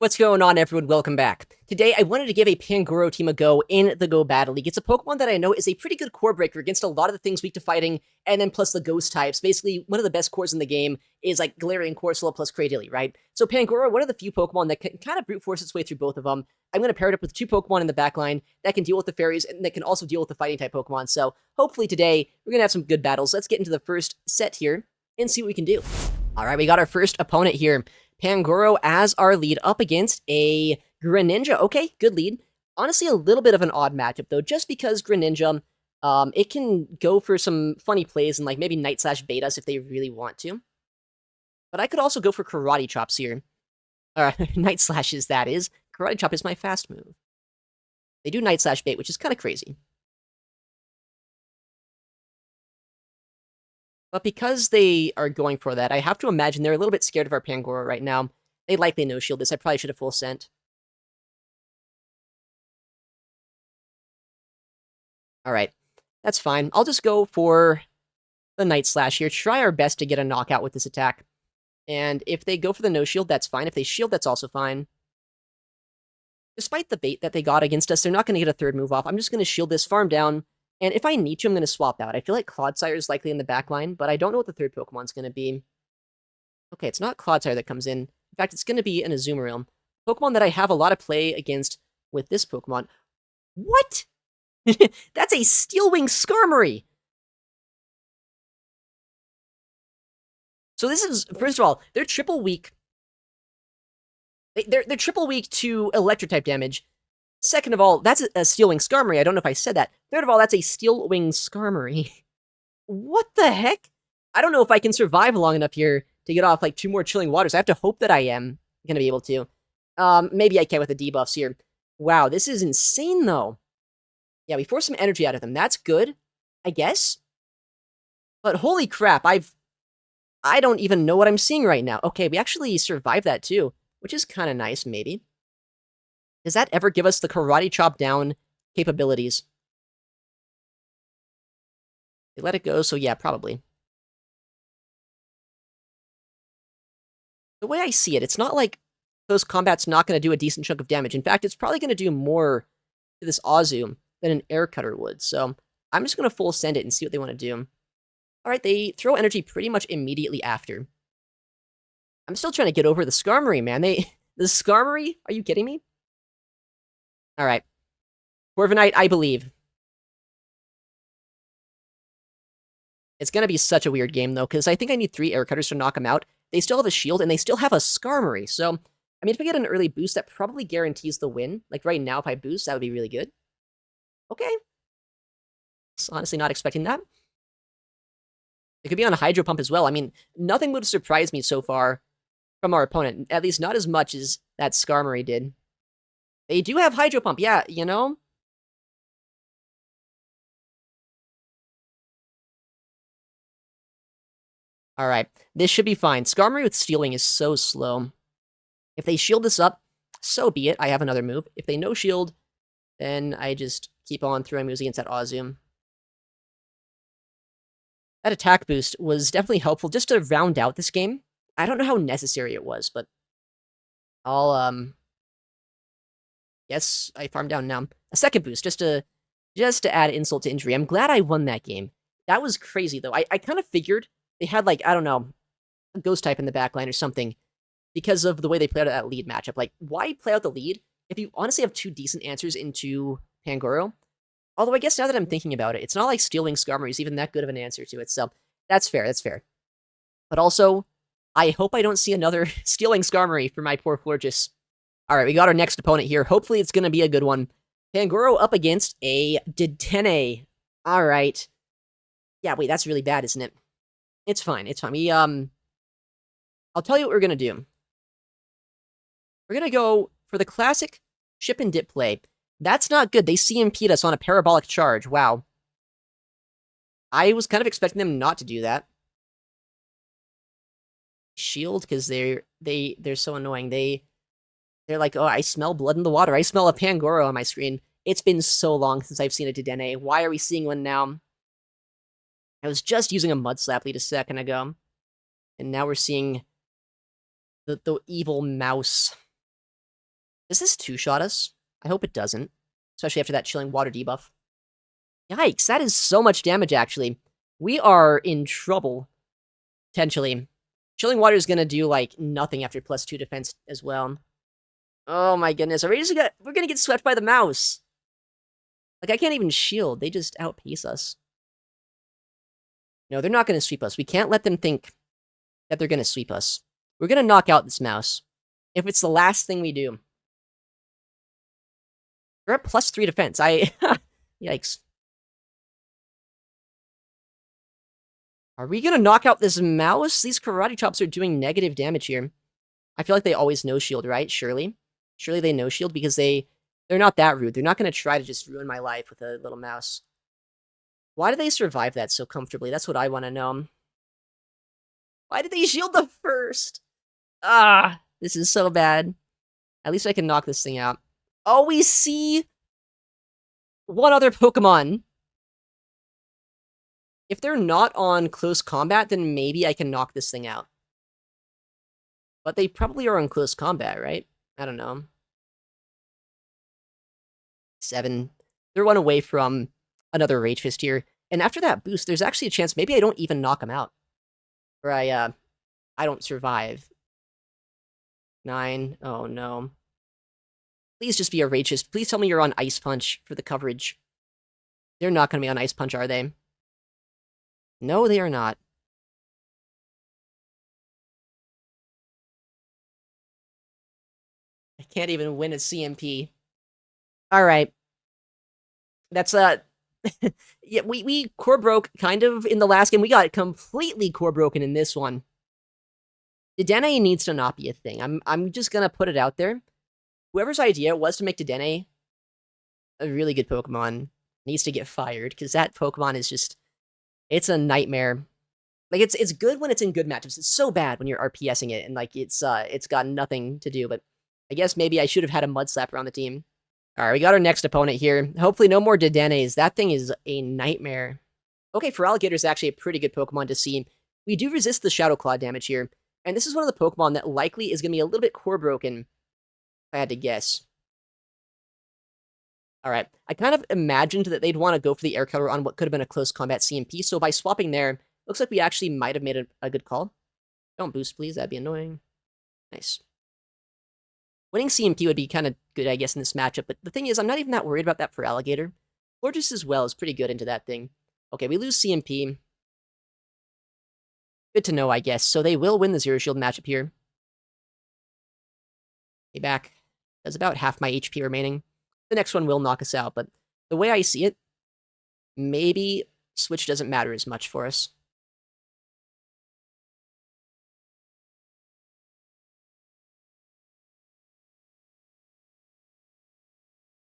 What's going on, everyone? Welcome back. Today, I wanted to give a Pangoro team a go in the Go Battle League. It's a Pokemon that I know is a pretty good core breaker against a lot of the things weak to fighting, and then plus the ghost types. Basically, one of the best cores in the game is like Galarian Corsola plus Cradily, right? So Pangoro, one of the few Pokemon that can kind of brute force its way through both of them. I'm going to pair it up with two Pokemon in the backline that can deal with the fairies and that can also deal with the fighting type Pokemon. So hopefully today, we're going to have some good battles. Let's get into the first set here and see what we can do. All right, we got our first opponent here. Pangoro as our lead up against a Greninja. Okay, good lead. Honestly, a little bit of an odd matchup, though, just because Greninja, it can go for some funny plays and, like, maybe Night Slash bait us if they really want to. But I could also go for Karate Chops here. Night Slashes, that is. Karate Chop is my fast move. They do Night Slash bait, which is kind of crazy. But because they are going for that, I have to imagine they're a little bit scared of our Pangoro right now. They likely no-shield this. I probably should have full sent. Alright, that's fine. I'll just go for the Night Slash here. Try our best to get a knockout with this attack. And if they go for the no-shield, that's fine. If they shield, that's also fine. Despite the bait that they got against us, they're not going to get a third move off. I'm just going to shield this, farm down, and if I need to, I'm going to swap out. I feel like Clodsire is likely in the back line, but I don't know what the third Pokemon's going to be. Okay, it's not Clodsire that comes in. In fact, it's going to be an Azumarill. Pokemon that I have a lot of play against with this Pokemon. What? That's a Steel Wing Skarmory! So this is, first of all, they're triple weak. They're triple weak to Electric-type damage. Second of all, that's a Steel Wing Skarmory. I don't know if I said that. Third of all, that's a Steel Wing Skarmory. What the heck? I don't know if I can survive long enough here to get off, like, 2 more Chilling Waters. I have to hope that I am going to be able to. Maybe I can with the debuffs here. Wow, this is insane, though. Yeah, we forced some energy out of them. That's good, I guess. But holy crap, I don't even know what I'm seeing right now. Okay, we actually survived that, too, which is kind of nice, maybe. Does that ever give us the Karate Chop down capabilities? They let it go, so yeah, probably. The way I see it, it's not like close combat's not going to do a decent chunk of damage. In fact, it's probably going to do more to this Azu than an Air Cutter would, so I'm just going to full send it and see what they want to do. Alright, they throw energy pretty much immediately after. I'm still trying to get over the Skarmory, man. The Skarmory? Are you kidding me? Alright. Corviknight, I believe. It's gonna be such a weird game, though, because I think I need 3 Air Cutters to knock them out. They still have a shield, and they still have a Skarmory, so, I mean, if I get an early boost, that probably guarantees the win. Like, right now, if I boost, that would be really good. Okay. Honestly not expecting that. It could be on a Hydro Pump as well. I mean, nothing would surprise me so far from our opponent. At least not as much as that Skarmory did. They do have Hydro Pump, yeah, you know? Alright, this should be fine. Skarmory with Steel Wing is so slow. If they shield this up, so be it. I have another move. If they no shield, then I just keep on throwing moves against that Azu. That attack boost was definitely helpful just to round out this game. I don't know how necessary it was, but I'll, yes, I farm down now. A second boost, just to add insult to injury. I'm glad I won that game. That was crazy, though. I kind of figured they had, like, I don't know, a ghost type in the backline or something because of the way they played out that lead matchup. Like, why play out the lead if you honestly have 2 decent answers into Pangoro? Although I guess now that I'm thinking about it, it's not like Steel Wing Skarmory is even that good of an answer to it, so that's fair, that's fair. But also, I hope I don't see another Steel Wing Skarmory for my poor Florges. Alright, we got our next opponent here. Hopefully it's going to be a good one. Pangoro up against a Dedenne. Alright. Yeah, wait, that's really bad, isn't it? It's fine, it's fine. We, I'll tell you what we're going to do. We're going to go for the classic Chip and Dip play. That's not good. They CMP'd us on a parabolic charge. Wow. I was kind of expecting them not to do that. Shield, because they're so annoying. They're like, oh, I smell blood in the water. I smell a Pangoro on my screen. It's been so long since I've seen a Dedenne. Why are we seeing one now? I was just using a Mud Slap lead a second ago. And now we're seeing the evil mouse. Does this two-shot us? I hope it doesn't. Especially after that chilling water debuff. Yikes, that is so much damage, actually. We are in trouble, potentially. Chilling water is gonna do, like, nothing after +2 defense as well. Oh my goodness, we're gonna get swept by the mouse! Like, I can't even shield, they just outpace us. No, they're not gonna sweep us. We can't let them think that they're gonna sweep us. We're gonna knock out this mouse. If it's the last thing we do. We're at +3 defense. Yikes. Are we gonna knock out this mouse? These karate chops are doing negative damage here. I feel like they always no-shield, right? Surely. Surely they no-shield because they're not that rude. They're not gonna try to just ruin my life with a little mouse. Why do they survive that so comfortably? That's what I wanna know. Why did they shield the first? Ah, this is so bad. At least I can knock this thing out. Oh, we see one other Pokemon. If they're not on close combat, then maybe I can knock this thing out. But they probably are on close combat, right? I don't know. 7. They're one away from another Rage Fist here. And after that boost, there's actually a chance maybe I don't even knock him out. Or I don't survive. 9. Oh, no. Please just be a Rage Fist. Please tell me you're on Ice Punch for the coverage. They're not going to be on Ice Punch, are they? No, they are not. I can't even win a CMP. Alright. That's, yeah, we core broke kind of in the last game. We got completely core broken in this one. Dedenne needs to not be a thing. I'm just gonna put it out there. Whoever's idea it was to make Dedenne a really good Pokemon needs to get fired, because that Pokemon is just, it's a nightmare. Like, it's good when it's in good matchups. It's so bad when you're RPSing it, and, like, it's got nothing to do, but I guess maybe I should have had a Mud Slap around the team. Alright, we got our next opponent here. Hopefully no more Dedennes. That thing is a nightmare. Okay, Feraligatr is actually a pretty good Pokemon to see. We do resist the Shadow Claw damage here, and this is one of the Pokemon that likely is going to be a little bit core broken, if I had to guess. Alright, I kind of imagined that they'd want to go for the Air Cutter on what could have been a close combat CMP, so by swapping there, looks like we actually might have made a good call. Don't boost, please, that'd be annoying. Nice. Winning CMP would be kind of good, I guess, in this matchup, but the thing is, I'm not even that worried about that Feraligatr. Florges as well is pretty good into that thing. Okay, we lose CMP. Good to know, I guess. So they will win the Zero Shield matchup here. Payback. There's about half my HP remaining. The next one will knock us out, but the way I see it, maybe Switch doesn't matter as much for us.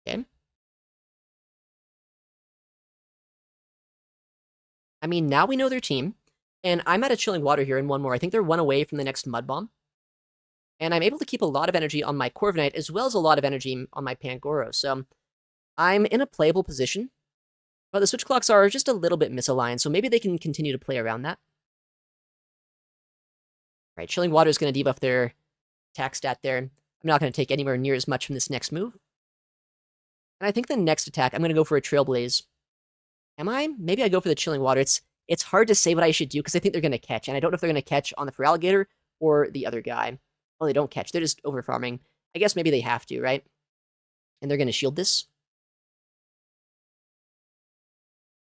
Okay. I mean, now we know their team, and I'm at a Chilling Water here in one more. I think they're one away from the next Mud Bomb. And I'm able to keep a lot of energy on my Corviknight, as well as a lot of energy on my Pangoro, so I'm in a playable position. But the Switch Clocks are just a little bit misaligned, so maybe they can continue to play around that. Right, Chilling Water is going to debuff their attack stat there. I'm not going to take anywhere near as much from this next move. And I think the next attack, I'm going to go for a Trailblaze. Am I? Maybe I go for the Chilling Water. It's hard to say what I should do, because I think they're going to catch, and I don't know if they're going to catch on the Feraligatr or the other guy. Well, they don't catch. They're just overfarming. I guess maybe they have to, right? And they're going to shield this.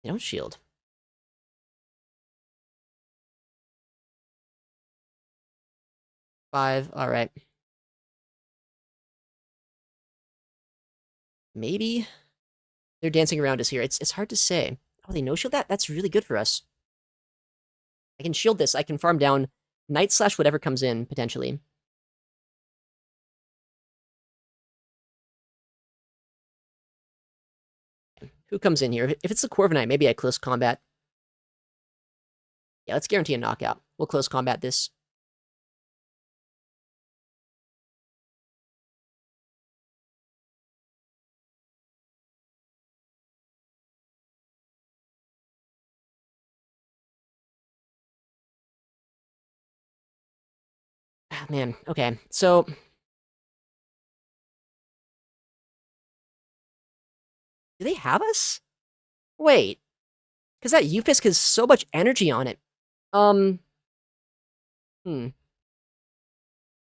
They don't shield. 5, alright. Maybe they're dancing around us here. It's hard to say. Oh, they no-shield that? That's really good for us. I can shield this. I can farm down Night Slash whatever comes in, potentially. Who comes in here? If it's the Corviknight, maybe I close combat. Yeah, let's guarantee a knockout. We'll close combat this. Ah, man, okay. So, Do they have us? Wait. Because that Ufisk has so much energy on it. Hmm.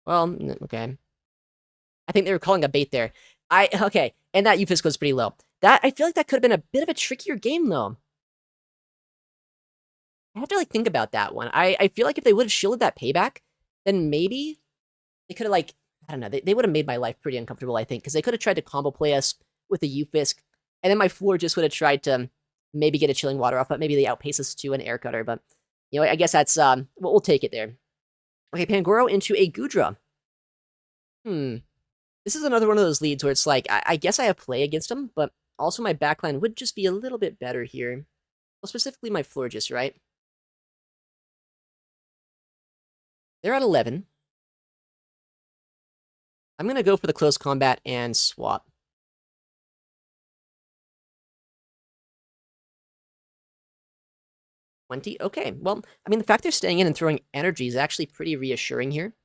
Well, okay. I think they were calling a bait there. Okay, and that Ufisk was pretty low. I feel like that could have been a bit of a trickier game, though. I have to, like, think about that one. I feel like if they would have shielded that payback, then maybe they could have, like, I don't know, they would have made my life pretty uncomfortable, I think, because they could have tried to combo play us with the Ufisk, and then my floor just would have tried to maybe get a Chilling Water off, but maybe they outpace us to an Air Cutter, but, you know, I guess that's, we'll take it there. Okay, Pangoro into a Goodra. This is another one of those leads where it's like, I guess I have play against them, but also my backline would just be a little bit better here. Well, specifically my Florges, right? They're at 11. I'm going to go for the close combat and swap. Okay, well, I mean, the fact they're staying in and throwing energy is actually pretty reassuring here.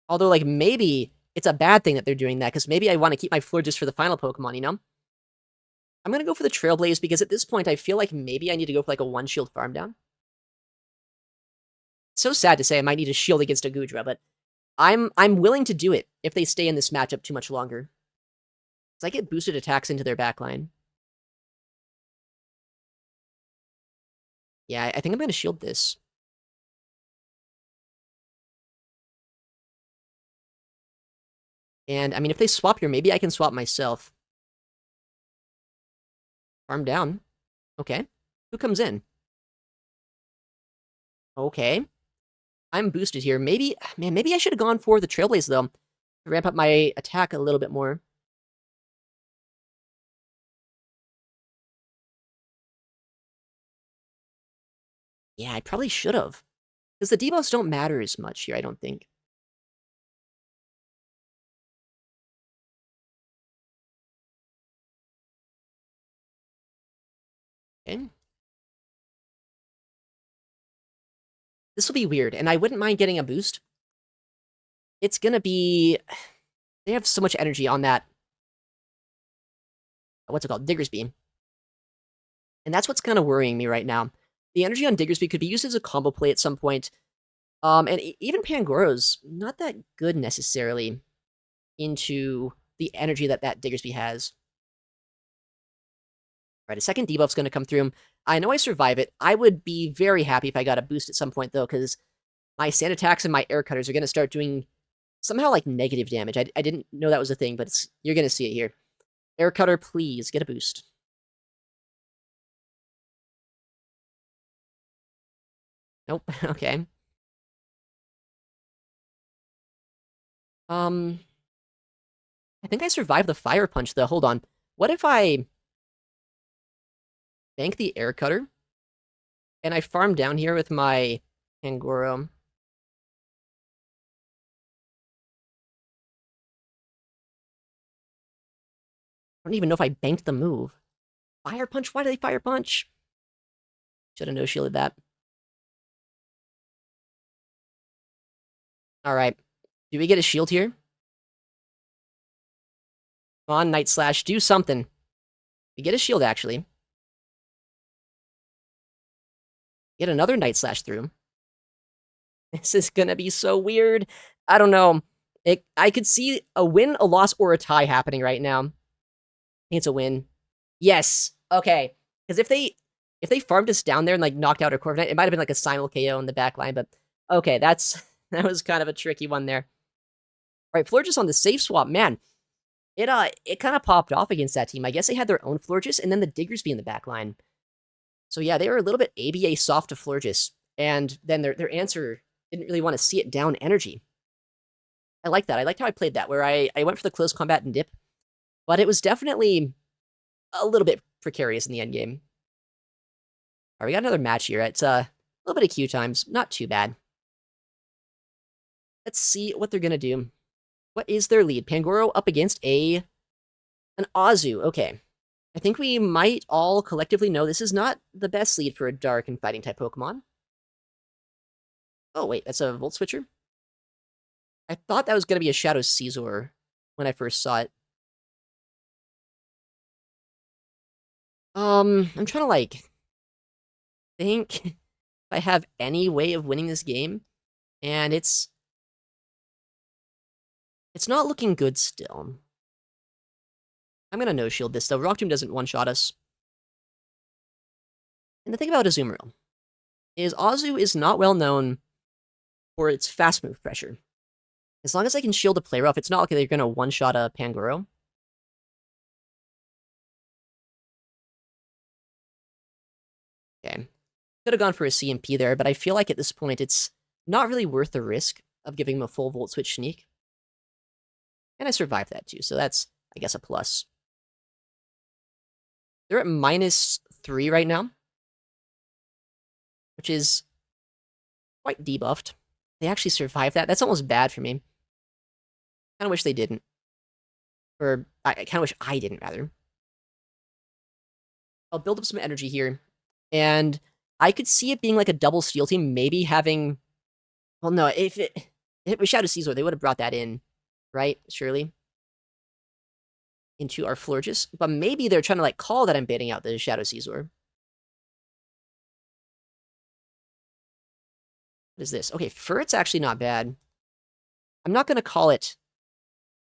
Although, like, maybe it's a bad thing that they're doing that, because maybe I want to keep my Florges for the final Pokemon, you know? I'm going to go for the Trailblaze, because at this point, I feel like maybe I need to go for, like, a one-shield farm down. It's so sad to say I might need a shield against a Goodra, but I'm willing to do it if they stay in this matchup too much longer. Because I get boosted attacks into their backline. Yeah, I think I'm going to shield this. And, I mean, if they swap here, maybe I can swap myself. Farm down. Okay. Who comes in? Okay. I'm boosted here. Maybe, man, maybe I should have gone for the Trailblaze, though. To ramp up my attack a little bit more. Yeah, I probably should have. Because the debuffs don't matter as much here, I don't think. Okay. This will be weird, and I wouldn't mind getting a boost. It's gonna be... They have so much energy on that... What's it called? Diggersby. And that's what's kind of worrying me right now. The energy on Diggersby could be used as a combo play at some point. And even Pangoro's not that good necessarily into the energy that Diggersby has. Right, a second debuff's going to come through. I know I survive it. I would be very happy if I got a boost at some point, though, because my sand attacks and my air cutters are going to start doing somehow, like, negative damage. I didn't know that was a thing, but you're going to see it here. Air cutter, please, get a boost. Nope, okay. I think I survived the fire punch, though. Hold on. What if I bank the air cutter and I farm down here with my Pangoro? I don't even know if I banked the move. Fire punch? Why did they fire punch? Should have no-shielded that. Alright. Do we get a shield here? Come on, Night Slash, do something. We get a shield, actually. Get another Night Slash through. This is gonna be so weird. I don't know. I could see a win, a loss, or a tie happening right now. I think it's a win. Yes. Okay. Because if they farmed us down there and, like, knocked out our Corviknight, it might have been like a simul KO in the back line, but okay, that was kind of a tricky one there. All right, Florges on the safe swap, man. It kind of popped off against that team. I guess they had their own Florges and then the Diggersby in the back line. So yeah, they were a little bit ABA soft to Florges, and then their answer didn't really want to see it down energy. I like that. I liked how I played that, where I went for the close combat and dip, but it was definitely a little bit precarious in the end game. All right, we got another match here. It's a little bit of queue times, not too bad. Let's see what they're gonna do. What is their lead? Pangoro up against an Azu. Okay. I think we might all collectively know this is not the best lead for a dark and fighting type Pokemon. Oh, wait, that's a Volt Switcher? I thought that was going to be a Shadow Scizor when I first saw it. I'm trying to, like, think if I have any way of winning this game, and it's not looking good still. I'm gonna no-shield this, though. Rock Tomb doesn't one-shot us. And the thing about Azumarill is Azu is not well known for its fast move pressure. As long as I can shield a player off, it's not like they're gonna one-shot a Pangoro. Okay. Could have gone for a CMP there, but I feel like at this point it's not really worth the risk of giving him a full Volt Switch sneak. And I survived that too, so that's, I guess, a plus. They're at -3 right now, which is quite debuffed. They actually survived that. That's almost bad for me. Kind of wish they didn't. Or, I kind of wish I didn't, rather. I'll build up some energy here. And I could see it being like a double Steel team, maybe having... Well, no, if it was Shadow Scizor, they would have brought that in, right? Surely. Into our Florges. But maybe they're trying to, like, call that I'm baiting out the Shadow Scizor. What is this? Okay, Furret's actually not bad. I'm not going to call it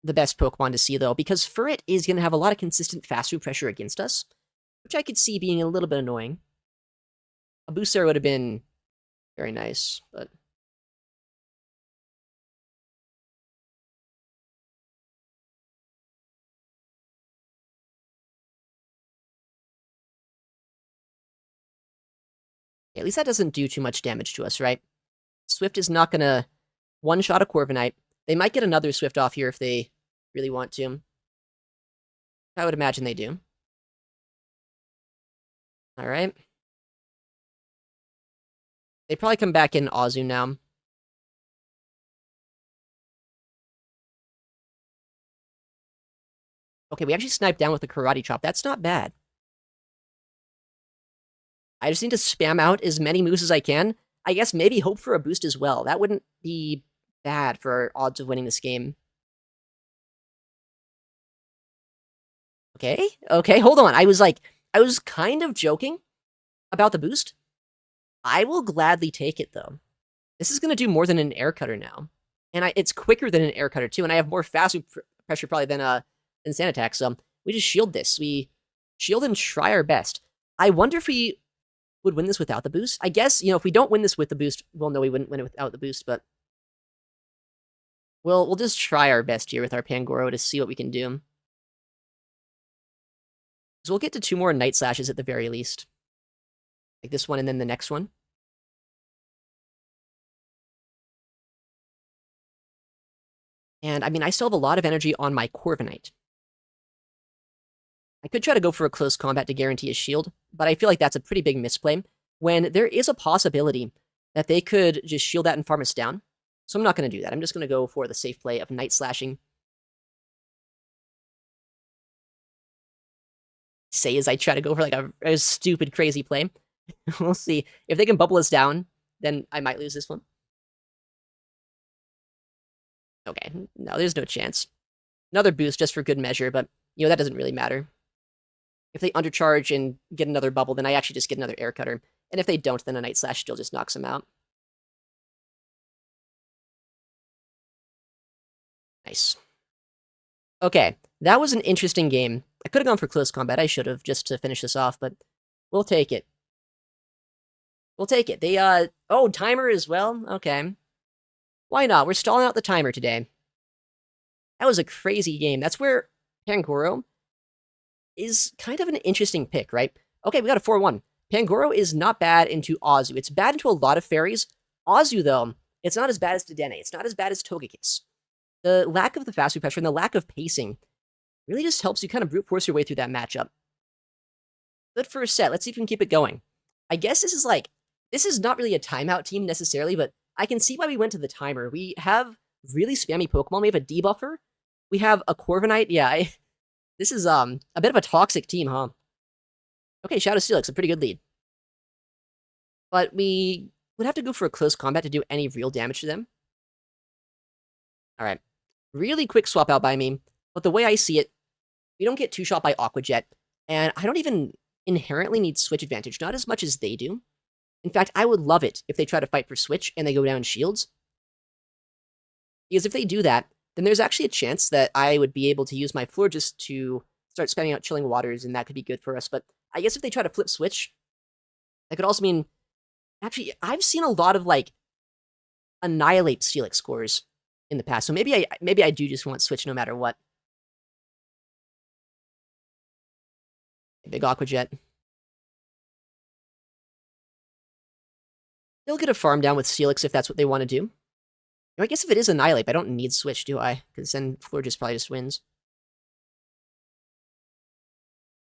the best Pokemon to see, though, because Furret is going to have a lot of consistent fast food pressure against us, which I could see being a little bit annoying. A boost there would have been very nice, but... At least that doesn't do too much damage to us, right? Swift is not going to one-shot a Corviknight. They might get another Swift off here if they really want to. I would imagine they do. Alright. They probably come back in Azu now. Okay, we actually sniped down with the Karate Chop. That's not bad. I just need to spam out as many moves as I can. I guess maybe hope for a boost as well. That wouldn't be bad for our odds of winning this game. Okay, hold on. I was kind of joking about the boost. I will gladly take it, though. This is going to do more than an air cutter now. And it's quicker than an air cutter, too. And I have more fast pressure probably than Sand Attack. So we just shield this. We shield and try our best. I wonder if we would win this without the boost. I guess, if we don't win this with the boost, we'll know we wouldn't win it without the boost, but we'll just try our best here with our Pangoro to see what we can do. So we'll get to 2 more Night Slashes at the very least. Like this one and then the next one. And, I mean, I still have a lot of energy on my Corviknight. I could try to go for a close combat to guarantee a shield, but I feel like that's a pretty big misplay, when there is a possibility that they could just shield that and farm us down. So I'm not going to do that. I'm just going to go for the safe play of Night Slashing. Say as I try to go for like a stupid, crazy play. We'll see. If they can bubble us down, then I might lose this one. Okay, no, there's no chance. Another boost just for good measure, but, that doesn't really matter. If they undercharge and get another bubble, then I actually just get another air cutter. And if they don't, then a Night Slash still just knocks them out. Nice. Okay, that was an interesting game. I could have gone for close combat. I should have, just to finish this off, but we'll take it. We'll take it. They, oh, timer as well? Okay. Why not? We're stalling out the timer today. That was a crazy game. That's where Pangoro is kind of an interesting pick, right? Okay, we got a 4-1. Pangoro is not bad into Azu. It's bad into a lot of fairies. Azu, though, it's not as bad as Dedenne. It's not as bad as Togekiss. The lack of the fast food pressure and the lack of pacing really just helps you kind of brute force your way through that matchup. Good first set. Let's see if we can keep it going. I guess this is not really a timeout team necessarily, but I can see why we went to the timer. We have really spammy Pokemon. We have a debuffer. We have a Corviknight. Yeah, this is a bit of a toxic team, huh? Okay, Shadow Steelix, a pretty good lead. But we would have to go for a close combat to do any real damage to them. Alright. Really quick swap out by me. But the way I see it, we don't get 2-shot by Aqua Jet. And I don't even inherently need switch advantage, not as much as they do. In fact, I would love it if they try to fight for switch and they go down shields. Because if they do that, then there's actually a chance that I would be able to use my Florges to start spamming out Chilling Waters, and that could be good for us. But I guess if they try to flip switch, that could also mean... Actually, I've seen a lot of, like, Annihilate Steelix scores in the past, so maybe I do just want switch no matter what. Big Aqua Jet. They'll get a farm down with Steelix if that's what they want to do. I guess if it is Annihilate, I don't need switch, do I? Because then Florges probably just wins.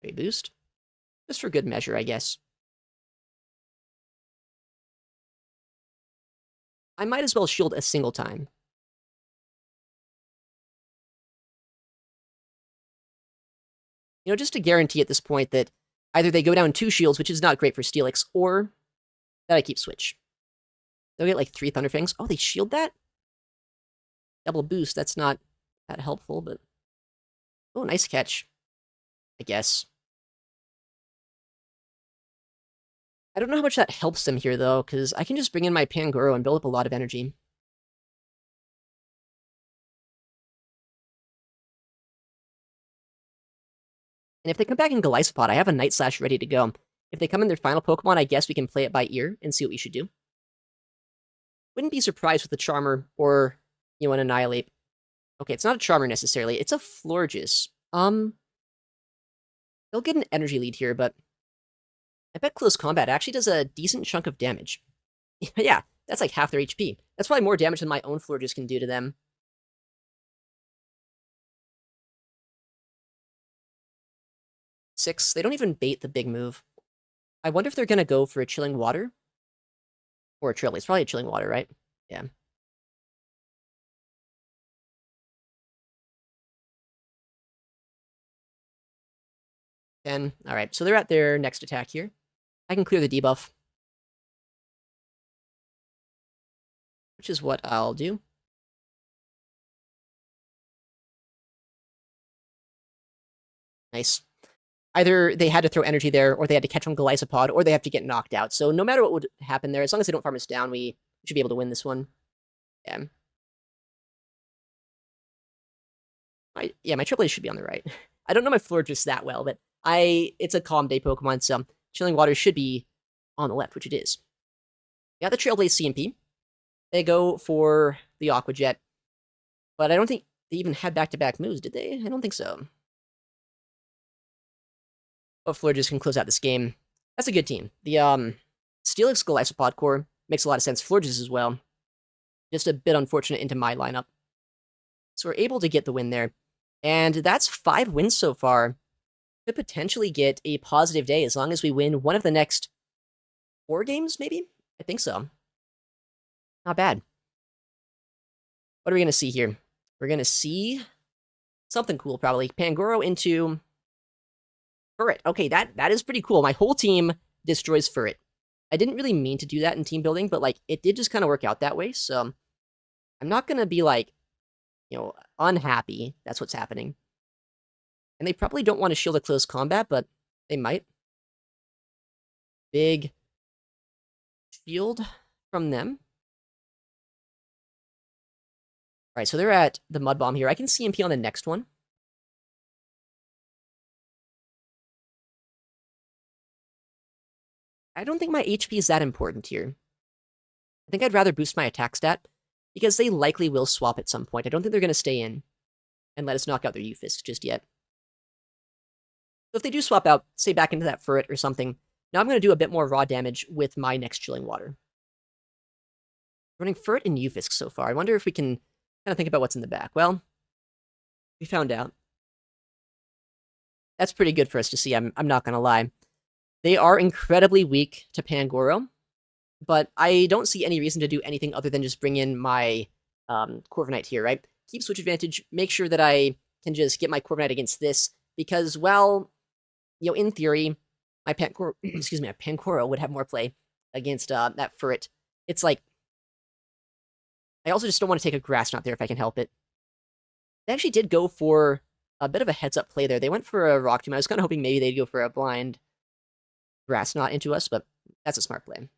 Great boost. Just for good measure, I guess. I might as well shield a single time. You know, just to guarantee at this point that either they go down 2 shields, which is not great for Steelix, or that I keep switch. They'll get like 3 Thunderfangs. Oh, they shield that? Double boost, that's not that helpful, but... Oh, nice catch. I guess. I don't know how much that helps them here, though, because I can just bring in my Pangoro and build up a lot of energy. And if they come back in Golisopod, I have a Night Slash ready to go. If they come in their final Pokemon, I guess we can play it by ear and see what we should do. Wouldn't be surprised with a Charmer or, you know, an Annihilate. Okay, it's not a Charmer necessarily. It's a Florges. They'll get an energy lead here, but I bet Close Combat actually does a decent chunk of damage. Yeah, that's like half their HP. That's probably more damage than my own Florges can do to them. Six. They don't even bait the big move. I wonder if they're going to go for a Chilling Water. Or a Trailblaze. Probably a Chilling Water, right? Yeah. Alright, so they're at their next attack here. I can clear the debuff. Which is what I'll do. Nice. Either they had to throw energy there, or they had to catch on Golisopod, or they have to get knocked out. So no matter what would happen there, as long as they don't farm us down, we should be able to win this one. Yeah. My Triple A should be on the right. I don't know my Florges that well, but it's a Calm Day Pokemon, so Chilling Water should be on the left, which it is. Got the Trailblaze CMP. They go for the Aqua Jet, but I don't think they even had back-to-back moves, did they? I don't think so. But Florges can close out this game. That's a good team. The Steelix Golisopod core makes a lot of sense. Florges as well. Just a bit unfortunate into my lineup. So we're able to get the win there. And that's 5 wins so far. Could potentially get a positive day as long as we win one of the next 4 games, maybe? I think so. Not bad. What are we going to see here? We're going to see something cool, probably. Pangoro into Furret. Okay, that is pretty cool. My whole team destroys Furret. I didn't really mean to do that in team building, but, like, it did just kind of work out that way, so I'm not going to be, like, you know, unhappy that's what's happening. And they probably don't want to shield a Close Combat, but they might. Big shield from them. Alright, so they're at the Mud Bomb here. I can CMP on the next one. I don't think my HP is that important here. I think I'd rather boost my attack stat, because they likely will swap at some point. I don't think they're going to stay in and let us knock out their Ufisk just yet. So if they do swap out, say back into that Furret or something, now I'm going to do a bit more raw damage with my next Chilling Water. Running Furret and Ufisk so far. I wonder if we can kind of think about what's in the back. Well, we found out. That's pretty good for us to see, I'm not going to lie. They are incredibly weak to Pangoro, but I don't see any reason to do anything other than just bring in my Corviknight here, right? Keep switch advantage, make sure that I can just get my Corviknight against this, because, well, you know, in theory, my Pangoro, my Pangoro would have more play against that Furret. It's like, I also just don't want to take a Grass Knot there if I can help it. They actually did go for a bit of a heads-up play there. They went for a Rock Tomb. I was kind of hoping maybe they'd go for a Blind. Grass Knot into us, but that's a smart play.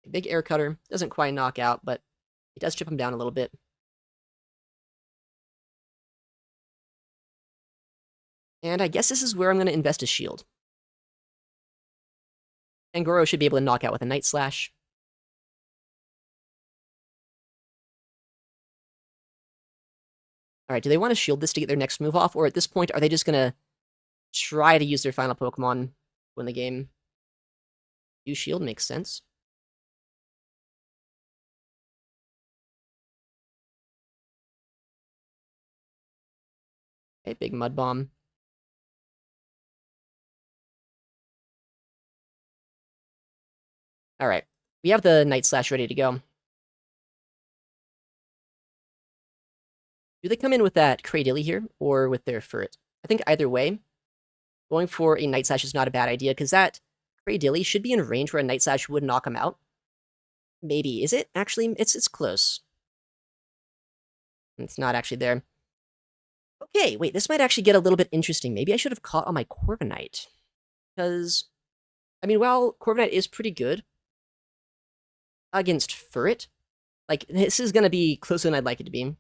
Big Air Cutter. Doesn't quite knock out, but it does chip him down a little bit. And I guess this is where I'm going to invest a shield. Pangoro should be able to knock out with a Night Slash. Alright, do they want to shield this to get their next move off? Or at this point, are they just going to try to use their final Pokemon to win the game? Use shield makes sense. Okay, big Mud Bomb. Alright, we have the Night Slash ready to go. Do they come in with that Cradilly here, or with their Furret? I think either way, going for a Night Slash is not a bad idea, because that Cradilly should be in range where a Night Slash would knock him out. Maybe. Is it? Actually, it's close. It's not actually there. Okay, wait, this might actually get a little bit interesting. Maybe I should have caught on my Corviknight. Because, I mean, while Corviknight is pretty good against Furret, like, this is going to be closer than I'd like it to be.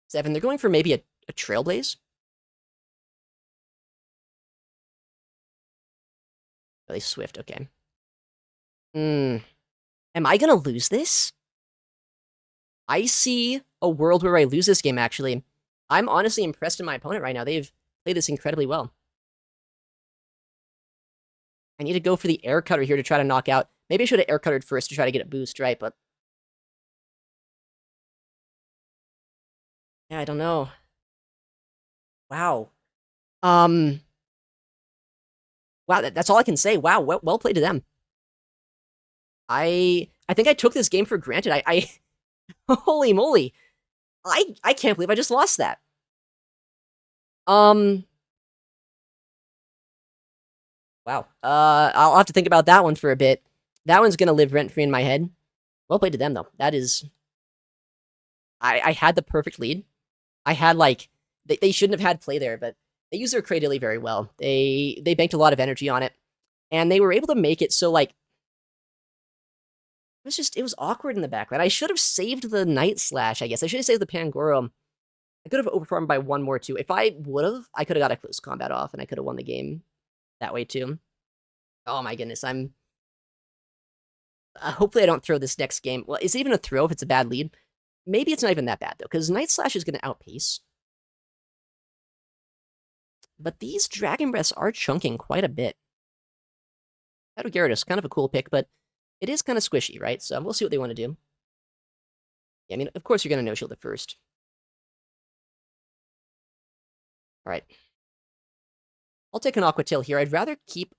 Seven, they're going for maybe a Trailblaze. Oh, they Swift, okay. Am I gonna lose this? I see a world where I lose this game, actually. I'm honestly impressed in my opponent right now. They've played this incredibly well. I need to go for the Air Cutter here to try to knock out. Maybe I should have Air Cuttered first to try to get a boost, right? But yeah, I don't know. Wow. Wow, that's all I can say. Wow, well played to them. I think I took this game for granted. I holy moly. I can't believe I just lost that. Wow. I'll have to think about that one for a bit. That one's gonna live rent-free in my head. Well played to them, though. That is... I had the perfect lead. I had, like... They shouldn't have had play there, but they used their Cradilly very well. They banked a lot of energy on it. And they were able to make it so, like... It was awkward in the background. I should have saved the Night Slash, I guess. I should have saved the Pangoro. I could have overperformed by one more, too. If I would have, I could have got a close combat off, and I could have won the game that way, too. Oh my goodness, I'm... hopefully I don't throw this next game. Well, is it even a throw if it's a bad lead? Maybe it's not even that bad, though, because Night Slash is going to outpace. But these Dragon Breaths are chunking quite a bit. Shadow Gyarados, kind of a cool pick, but it is kind of squishy, right? So we'll see what they want to do. Yeah, I mean, of course you're going to no-shield it first. Alright. I'll take an Aqua Tail here. I'd rather keep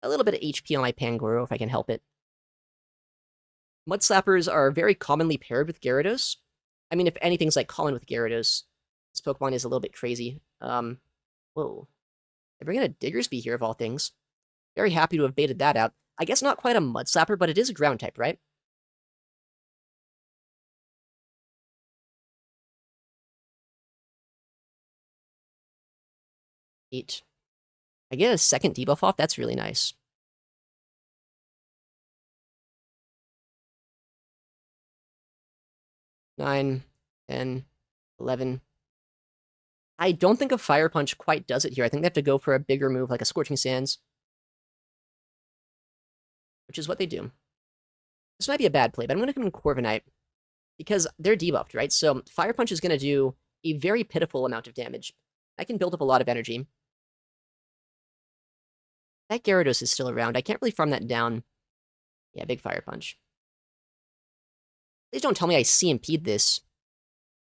a little bit of HP on my Pangoro if I can help it. Mud Slappers are very commonly paired with Gyarados. I mean, if anything's like common with Gyarados, this Pokemon is a little bit crazy. Whoa. I bring in a Diggersby here, of all things. Very happy to have baited that out. I guess not quite a Mud Slapper, but it is a ground type, right? Eight. I get a second debuff off? That's really nice. 9, 10, 11. I don't think a Fire Punch quite does it here. I think they have to go for a bigger move, like a Scorching Sands. Which is what they do. This might be a bad play, but I'm going to come in Corviknight. Because they're debuffed, right? So Fire Punch is going to do a very pitiful amount of damage. I can build up a lot of energy. That Gyarados is still around. I can't really farm that down. Yeah, big Fire Punch. Please don't tell me I CMP'd this.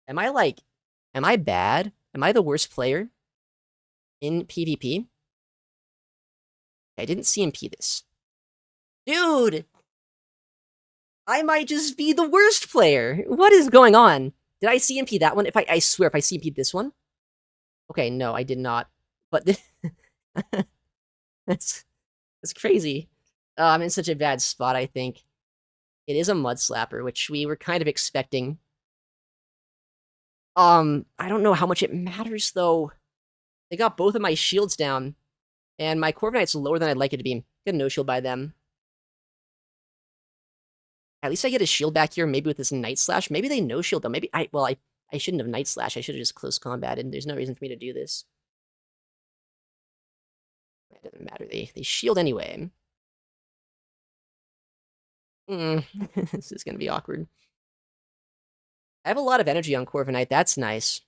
Am I bad? Am I the worst player in PvP? I didn't CMP this. Dude! I might just be the worst player. What is going on? Did I CMP that one? I swear, if I CMP'd this one. Okay, no, I did not. But that's crazy. I'm in such a bad spot, I think. It is a Mud Slapper, which we were kind of expecting. I don't know how much it matters, though. They got both of my shields down, and my Corviknight's lower than I'd like it to be. Get a no-shield by them. At least I get a shield back here, maybe with this Night Slash. Maybe they no-shield, though. Maybe I shouldn't have Night Slash. I should have just close combated, and there's no reason for me to do this. It doesn't matter. They shield anyway. This is going to be awkward. I have a lot of energy on Corviknight. That's nice.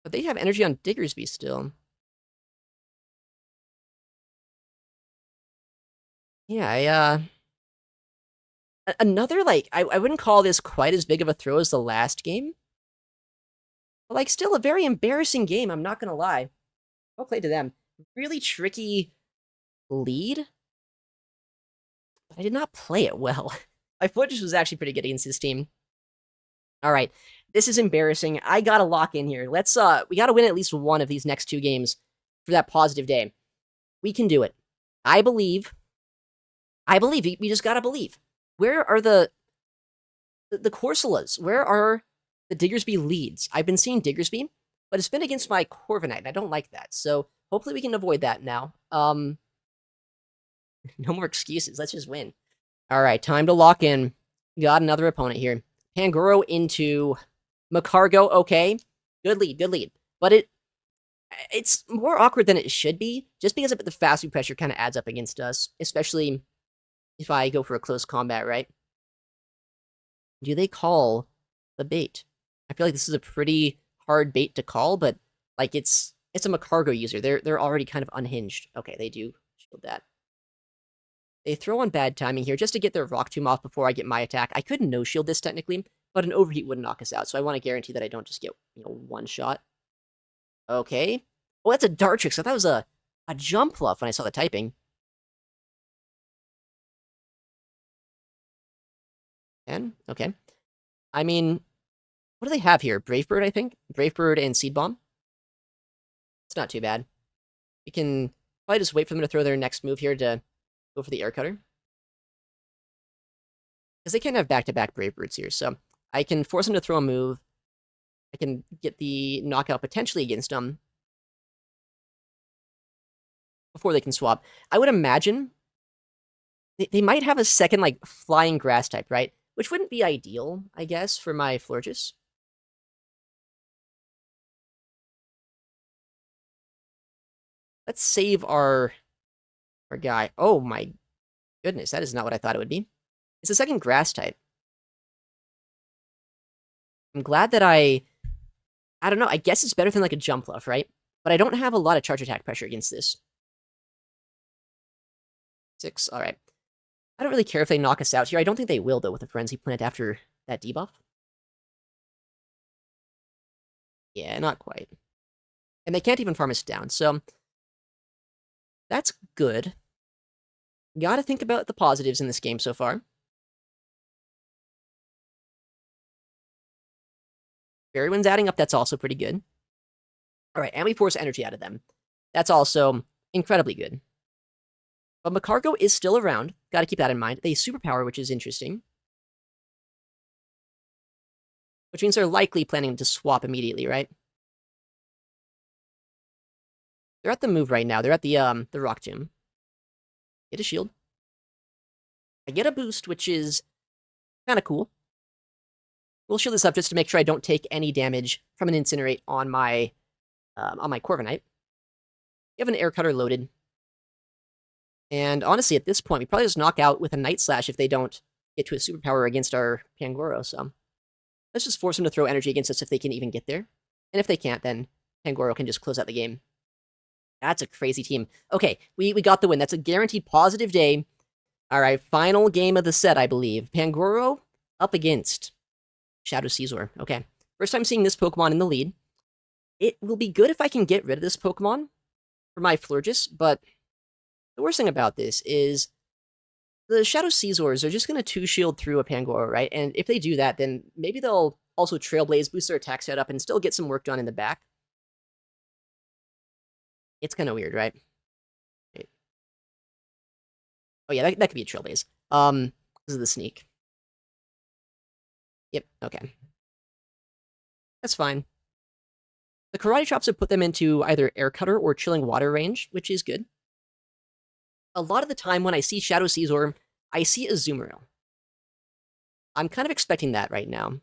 But they have energy on Diggersby still. Yeah, another, like, I wouldn't call this quite as big of a throw as the last game. But, like, still a very embarrassing game, I'm not gonna lie. Well played to them. Really tricky lead. But I did not play it well. My footage was actually pretty good against this team. Alright, this is embarrassing. I gotta lock in here. Let's, we gotta win at least one of these next 2 games for that positive day. We can do it. I believe. We just gotta believe. Where are the Corsolas? Where are the Diggersby leads? I've been seeing Diggersby, but it's been against my Corviknight, and I don't like that. So hopefully we can avoid that now. No more excuses. Let's just win. All right, time to lock in. Got another opponent here. Pangoro into Macargo. Okay, good lead. But it's more awkward than it should be, just because the fast food pressure kind of adds up against us, especially if I go for a close combat, right? Do they call the bait? I feel like this is a pretty hard bait to call, but like it's a Macargo user. They're already kind of unhinged. Okay, they do shield that. They throw on bad timing here just to get their Rock Tomb off before I get my attack. I could no-shield this technically, but an overheat wouldn't knock us out, so I want to guarantee that I don't just get, one shot. Okay. Oh, that's a Dartrix. I thought it was a Jump Fluff when I saw the typing. And okay. I mean, what do they have here? Brave Bird, I think? Brave Bird and Seed Bomb? It's not too bad. We can probably just wait for them to throw their next move here to go for the Air Cutter. Because they can't have back-to-back Brave Birds here, so I can force them to throw a move. I can get the knockout potentially against them before they can swap. I would imagine they might have a second, like, Flying Grass type, right? Which wouldn't be ideal, I guess, for my Florges. Let's save our guy. Oh my goodness, that is not what I thought it would be. It's a second Grass type. I'm glad that I don't know, I guess it's better than, like, a Jump Fluff, right? But I don't have a lot of charge attack pressure against this. 6, alright. I don't really care if they knock us out here. I don't think they will, though, with the Frenzy Plant after that debuff. Yeah, not quite. And they can't even farm us down, so that's good. Gotta think about the positives in this game so far. Fairy Wind's adding up, that's also pretty good. Alright, and we force energy out of them. That's also incredibly good. But Macargo is still around. Gotta keep that in mind. They superpower, which is interesting. Which means they're likely planning to swap immediately, right? They're at the move right now. They're at the Rock Tomb. Get a shield. I get a boost, which is kind of cool. We'll shield this up just to make sure I don't take any damage from an Incinerate on my Corviknight. We have an Air Cutter loaded. And honestly, at this point, we probably just knock out with a Night Slash if they don't get to a superpower against our Pangoro, so let's just force them to throw energy against us if they can even get there. And if they can't, then Pangoro can just close out the game. That's a crazy team. Okay, we got the win. That's a guaranteed positive day. Alright, final game of the set, I believe. Pangoro up against Shadow Scizor. Okay, first time seeing this Pokemon in the lead. It will be good if I can get rid of this Pokemon for my Florges, but the worst thing about this is the Shadow Scizors are just going to 2-shield through a Pangoro, right? And if they do that, then maybe they'll also Trailblaze, boost their attack setup, and still get some work done in the back. It's kind of weird, right? Wait. Oh yeah, that could be a Trailblaze. This is the sneak. Yep, okay. That's fine. The Karate Chops have put them into either Air Cutter or Chilling Water range, which is good. A lot of the time when I see Shadow Scizor, I see a Azumarill. I'm kind of expecting that right now.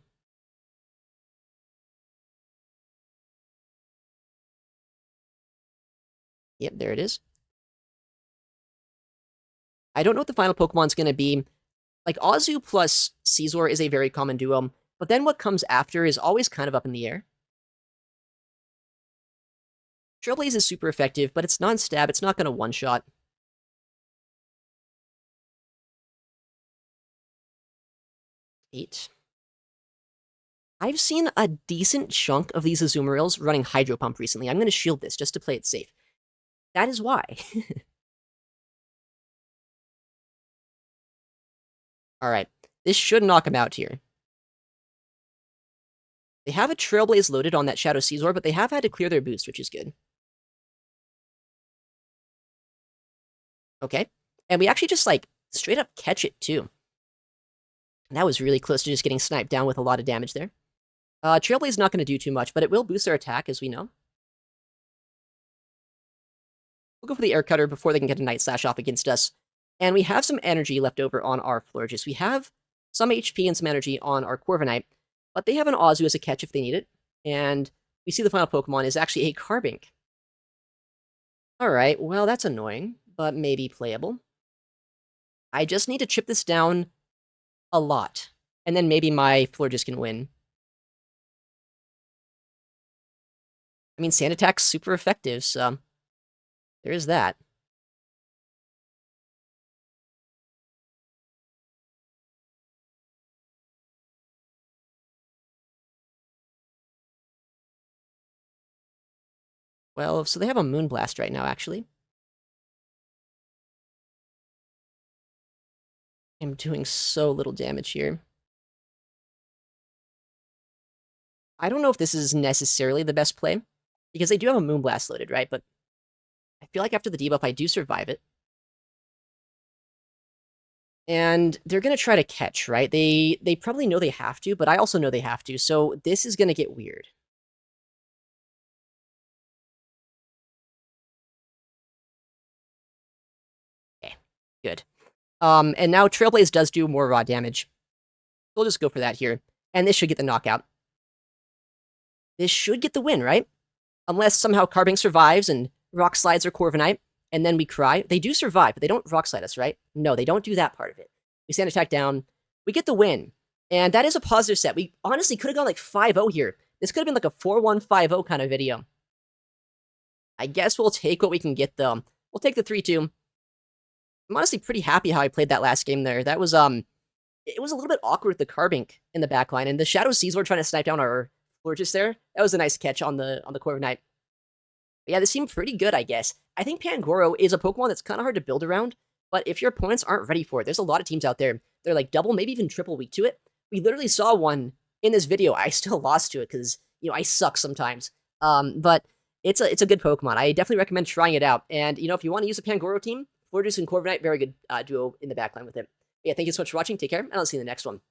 Yep, there it is. I don't know what the final Pokemon's going to be. Like, Azu plus Scizor is a very common duo, but then what comes after is always kind of up in the air. Trailblaze is super effective, but it's non-stab. It's not going to one-shot. Eight. I've seen a decent chunk of these Azumarills running Hydro Pump recently. I'm going to shield this just to play it safe. That is why. Alright, this should knock him out here. They have a Trailblaze loaded on that Shadow Scizor, but they have had to clear their boost, which is good. Okay, and we actually just, like, straight up catch it, too. And that was really close to just getting sniped down with a lot of damage there. Trailblaze is not going to do too much, but it will boost their attack, as we know. We'll go for the Air Cutter before they can get a Night Slash off against us. And we have some energy left over on our Florges. We have some HP and some energy on our Corviknight, but they have an Azu as a catch if they need it. And we see the final Pokemon is actually a Carbink. Alright, well that's annoying, but maybe playable. I just need to chip this down a lot, and then maybe my Florges can win. I mean, Sand Attack's super effective, so there is that. Well, so they have a Moonblast right now, actually. I'm doing so little damage here. I don't know if this is necessarily the best play, because they do have a Moonblast loaded, right? But I feel like after the debuff, I do survive it. And they're going to try to catch, right? They probably know they have to, but I also know they have to, so this is going to get weird. Okay, good. And now Trailblaze does do more raw damage. We'll just go for that here. And this should get the knockout. This should get the win, right? Unless somehow Carbink survives and Rock Slides or Corviknight, and then we cry. They do survive, but they don't Rock Slide us, right? No, they don't do that part of it. We Sand Attack down. We get the win. And that is a positive set. We honestly could have gone like 5-0 here. This could have been like a 4-1-5-0 kind of video. I guess we'll take what we can get, though. We'll take the 3-2. I'm honestly pretty happy how I played that last game there. That was, it was a little bit awkward with the Carbink in the backline, and the Shadow Scizor trying to snipe down our Florges there. That was a nice catch on the Corviknight. Yeah, this seemed pretty good, I guess. I think Pangoro is a Pokemon that's kind of hard to build around, but if your opponents aren't ready for it, there's a lot of teams out there. They're like double, maybe even triple weak to it. We literally saw one in this video. I still lost to it because, you know, I suck sometimes. But it's a good Pokemon. I definitely recommend trying it out. And, you know, if you want to use a Pangoro team, Florges and Corviknight, very good duo in the backline with it. Yeah, thank you so much for watching. Take care, and I'll see you in the next one.